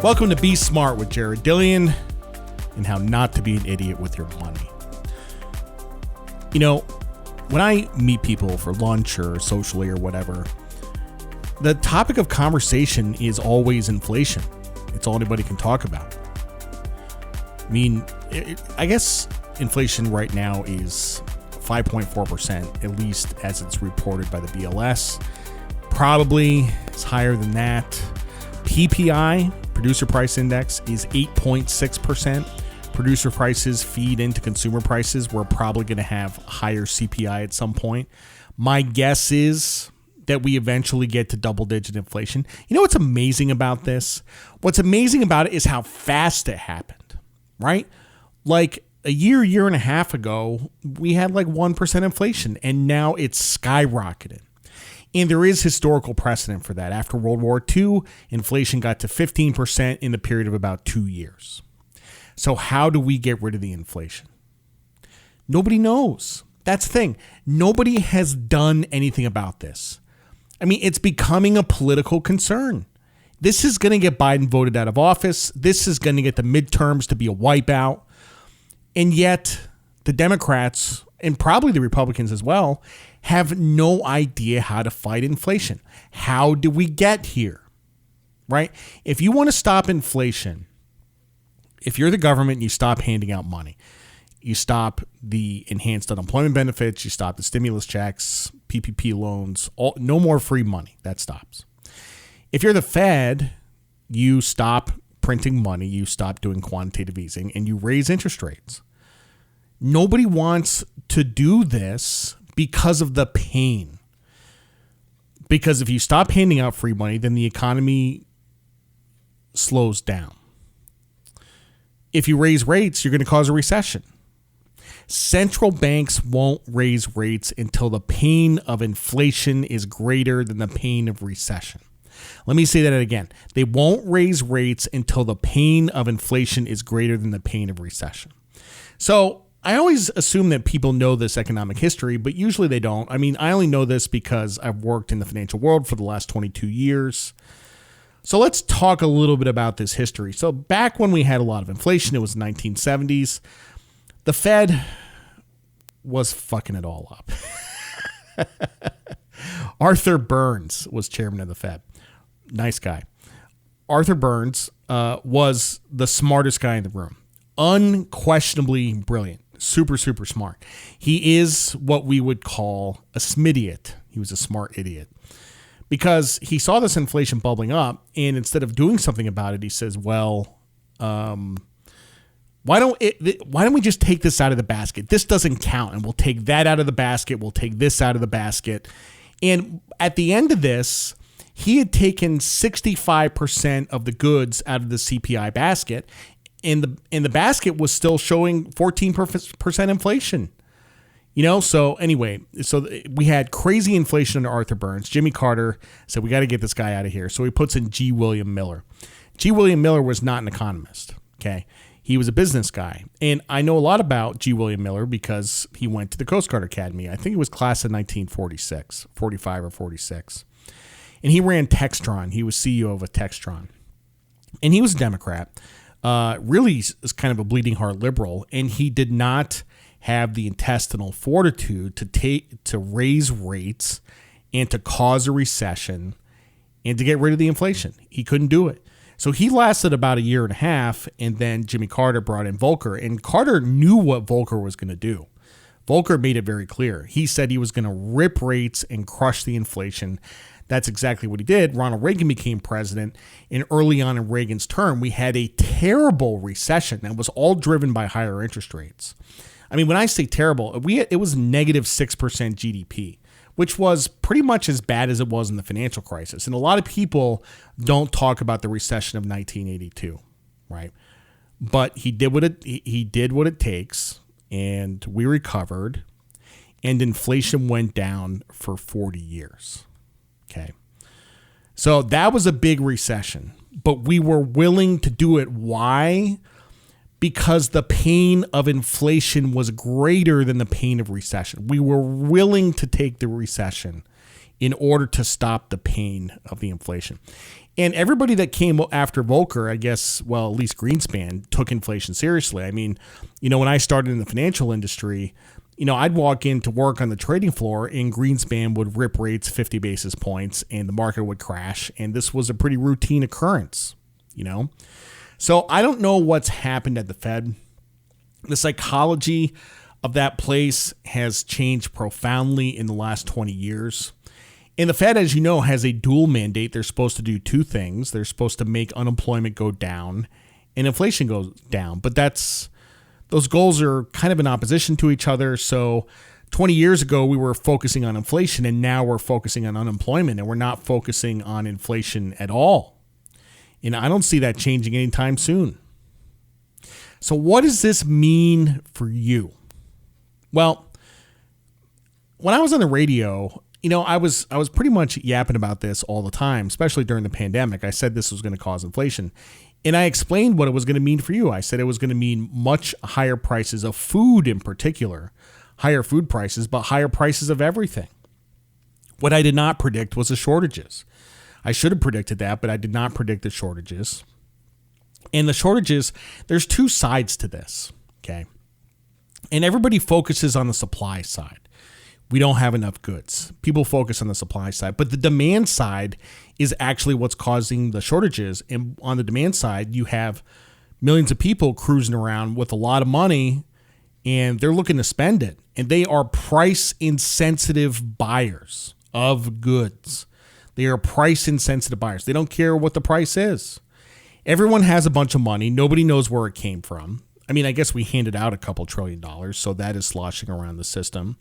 Welcome to Be Smart with Jared Dillian and how not to be an idiot with your money. You know, when I meet people for lunch or socially or whatever, the topic of conversation is always inflation. It's all anybody can talk about. I mean, I guess inflation right now is 5.4%, at least as it's reported by the BLS. Probably it's higher than that. PPI, Producer Price Index, is 8.6%. Producer prices feed into consumer prices. We're probably going to have higher CPI at some point. My guess is that we eventually get to double-digit inflation. You know what's amazing about this? What's amazing about it is how fast it happened, right? Like a year and a half ago, we had like 1% inflation, and now it's skyrocketing. And there is historical precedent for that. After World War II, inflation got to 15% in the period of about 2 years. So how do we get rid of the inflation? Nobody knows. That's the thing. Nobody has done anything about this. I mean, it's becoming a political concern. This is going to get Biden voted out of office. This is going to get the midterms to be a wipeout. And yet the Democrats, and probably the Republicans as well, have no idea how to fight inflation. How do we get here? Right? If you want to stop inflation, if you're the government, you stop handing out money. You stop the enhanced unemployment benefits. You stop the stimulus checks, PPP loans. No more free money. That stops. If you're the Fed, you stop printing money. You stop doing quantitative easing, and you raise interest rates. Nobody wants to do this because of the pain. Because if you stop handing out free money, then the economy slows down. If you raise rates, you're going to cause a recession. Central banks won't raise rates until the pain of inflation is greater than the pain of recession. Let me say that again. They won't raise rates until the pain of inflation is greater than the pain of recession. So I always assume that people know this economic history, but usually they don't. I mean, I only know this because I've worked in the financial world for the last 22 years. So let's talk a little bit about this history. So back when we had a lot of inflation, it was the 1970s. The Fed was fucking it all up. Arthur Burns was chairman of the Fed. Nice guy. Arthur Burns was the smartest guy in the room. Unquestionably brilliant. Super, super smart. He is what we would call a smidiot. He was a smart idiot. Because he saw this inflation bubbling up, and instead of doing something about it, he says, well, why don't we just take this out of the basket? This doesn't count, and we'll take that out of the basket. We'll take this out of the basket. And at the end of this, he had taken 65% of the goods out of the CPI basket, and the basket was still showing 14% inflation. You know, so anyway, so we had crazy inflation under Arthur Burns. Jimmy Carter said, we got to get this guy out of here. So he puts in G. William Miller. G. William Miller was not an economist, okay? He was a business guy. And I know a lot about G. William Miller because he went to the Coast Guard Academy. I think it was class of 1946, 45 or 46. And he ran Textron. He was CEO of a Textron. And he was a Democrat. Really is kind of a bleeding heart liberal. And he did not have the intestinal fortitude to raise rates and to cause a recession and to get rid of the inflation. He couldn't do it. So he lasted about a year and a half, and then Jimmy Carter brought in Volcker, and Carter knew what Volcker was going to do. Volcker made it very clear. He said he was going to rip rates and crush the inflation. That's exactly what he did. Ronald Reagan became president, and early on in Reagan's term, we had a terrible recession that was all driven by higher interest rates. I mean, when I say terrible, it was negative 6% GDP, which was pretty much as bad as it was in the financial crisis. And a lot of people don't talk about the recession of 1982, right? But he did what it takes, and we recovered, and inflation went down for 40 years. Okay. So that was a big recession, but we were willing to do it. Why? Because the pain of inflation was greater than the pain of recession. We were willing to take the recession in order to stop the pain of the inflation. And everybody that came after Volcker, I guess, well, at least Greenspan, took inflation seriously. I mean, when I started in the financial industry, I'd walk in to work on the trading floor and Greenspan would rip rates 50 basis points and the market would crash. And this was a pretty routine occurrence, So I don't know what's happened at the Fed. The psychology of that place has changed profoundly in the last 20 years. And the Fed, as you know, has a dual mandate. They're supposed to do two things. They're supposed to make unemployment go down and inflation go down. But those goals are kind of in opposition to each other. So 20 years ago, we were focusing on inflation, and now we're focusing on unemployment, and we're not focusing on inflation at all. And I don't see that changing anytime soon. So what does this mean for you? Well, when I was on the radio, I was pretty much yapping about this all the time, especially during the pandemic. I said this was going to cause inflation. And I explained what it was going to mean for you. I said it was going to mean much higher prices of food in particular, higher food prices, but higher prices of everything. What I did not predict was the shortages. I should have predicted that, but I did not predict the shortages. And the shortages, there's two sides to this, okay? And everybody focuses on the supply side. We don't have enough goods. People focus on the supply side, but the demand side is actually what's causing the shortages. And on the demand side, you have millions of people cruising around with a lot of money and they're looking to spend it. And they are price insensitive buyers of goods. They are price insensitive buyers. They don't care what the price is. Everyone has a bunch of money. Nobody knows where it came from. I mean, I guess we handed out a couple $1 trillion, so that is sloshing around the system.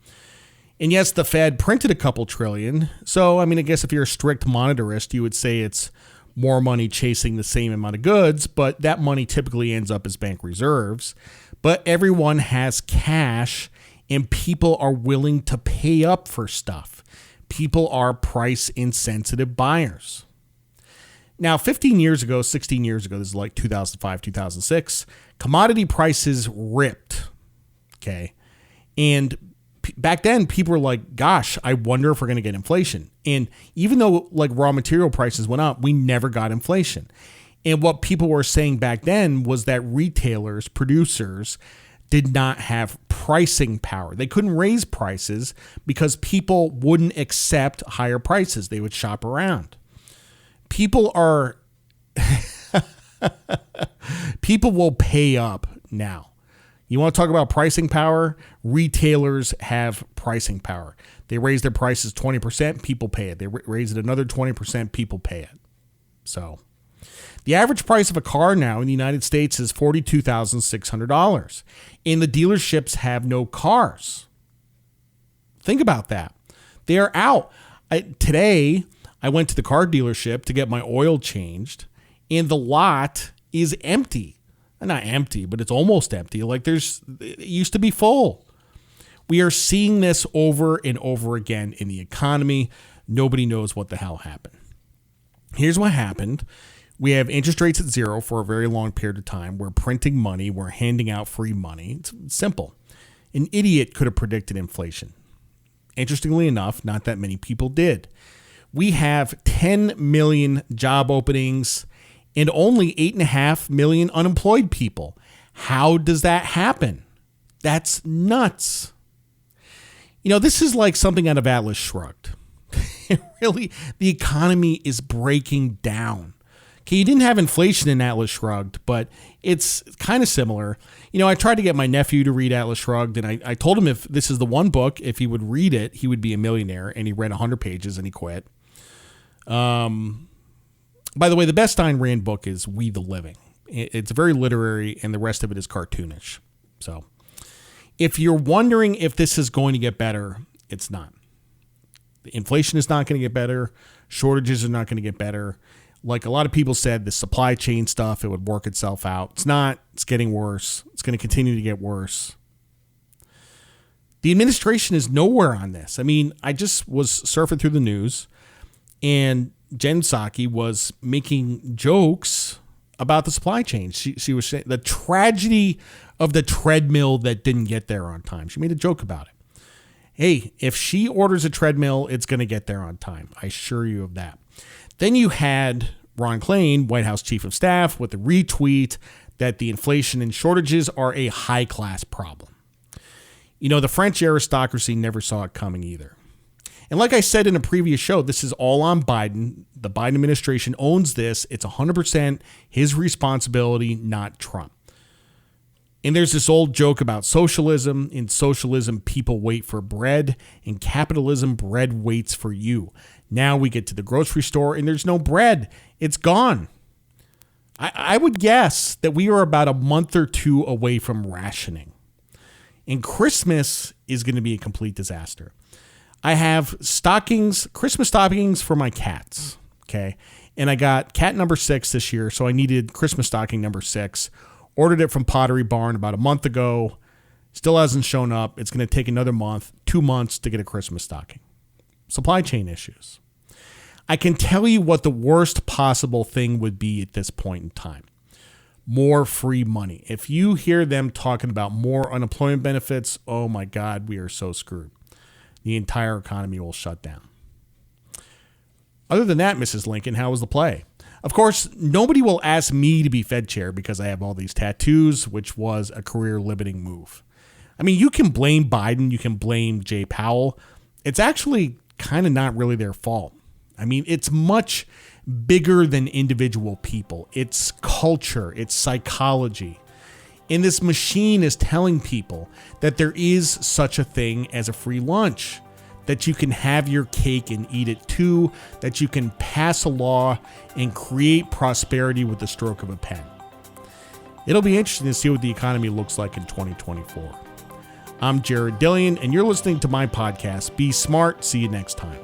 And yes, the Fed printed a couple trillion. So, I mean, I guess if you're a strict monetarist, you would say it's more money chasing the same amount of goods, but that money typically ends up as bank reserves. But everyone has cash and people are willing to pay up for stuff. People are price insensitive buyers. Now, 15 years ago, 16 years ago, this is like 2005, 2006, commodity prices ripped, okay? And back then, people were like, gosh, I wonder if we're going to get inflation. And even though like raw material prices went up, we never got inflation. And what people were saying back then was that retailers, producers, did not have pricing power. They couldn't raise prices because people wouldn't accept higher prices. They would shop around. People will pay up now. You want to talk about pricing power? Retailers have pricing power. They raise their prices 20%, people pay it. They raise it another 20%, people pay it. So the average price of a car now in the United States is $42,600. And the dealerships have no cars. Think about that. They are out. Today, I went to the car dealership to get my oil changed, and the lot is empty. Not empty, but it's almost empty. Like it used to be full. We are seeing this over and over again in the economy. Nobody knows what the hell happened. Here's what happened. We have interest rates at zero for a very long period of time. We're printing money. We're handing out free money. It's simple. An idiot could have predicted inflation. Interestingly enough, not that many people did. We have 10 million job openings and only 8.5 million unemployed people. How does that happen? That's nuts. This is like something out of Atlas Shrugged. Really, the economy is breaking down. Okay, you didn't have inflation in Atlas Shrugged, but it's kind of similar. I tried to get my nephew to read Atlas Shrugged, and I told him if this is the one book, if he would read it, he would be a millionaire, and he read 100 pages and he quit. By the way, the best Ayn Rand book is We the Living. It's very literary, and the rest of it is cartoonish. So if you're wondering if this is going to get better, it's not. The inflation is not going to get better. Shortages are not going to get better. Like a lot of people said, the supply chain stuff, it would work itself out. It's not. It's getting worse. It's going to continue to get worse. The administration is nowhere on this. I mean, I just was surfing through the news, and Jen Psaki was making jokes about the supply chain. She was saying the tragedy of the treadmill that didn't get there on time. She made a joke about it. Hey, if she orders a treadmill, it's going to get there on time. I assure you of that. Then you had Ron Klain, White House Chief of Staff, with a retweet that the inflation and shortages are a high-class problem. You know, the French aristocracy never saw it coming either. And like I said in a previous show, this is all on Biden. The Biden administration owns this. It's 100% his responsibility, not Trump. And there's this old joke about socialism. In socialism, people wait for bread. In capitalism, bread waits for you. Now we get to the grocery store and there's no bread. It's gone. I would guess that we are about a month or two away from rationing. And Christmas is going to be a complete disaster. I have Christmas stockings for my cats, okay? And I got cat number 6 this year, so I needed Christmas stocking number 6. Ordered it from Pottery Barn about a month ago. Still hasn't shown up. It's going to take another 2 months to get a Christmas stocking. Supply chain issues. I can tell you what the worst possible thing would be at this point in time. More free money. If you hear them talking about more unemployment benefits, oh my God, we are so screwed. The entire economy will shut down. Other than that, Mrs. Lincoln, how was the play? Of course, nobody will ask me to be Fed chair because I have all these tattoos, which was a career-limiting move. I mean, you can blame Biden, you can blame Jay Powell. It's actually kind of not really their fault. I mean, it's much bigger than individual people. It's culture, it's psychology. And this machine is telling people that there is such a thing as a free lunch, that you can have your cake and eat it too, that you can pass a law and create prosperity with the stroke of a pen. It'll be interesting to see what the economy looks like in 2024. I'm Jared Dillian, and you're listening to my podcast, Be Smart. See you next time.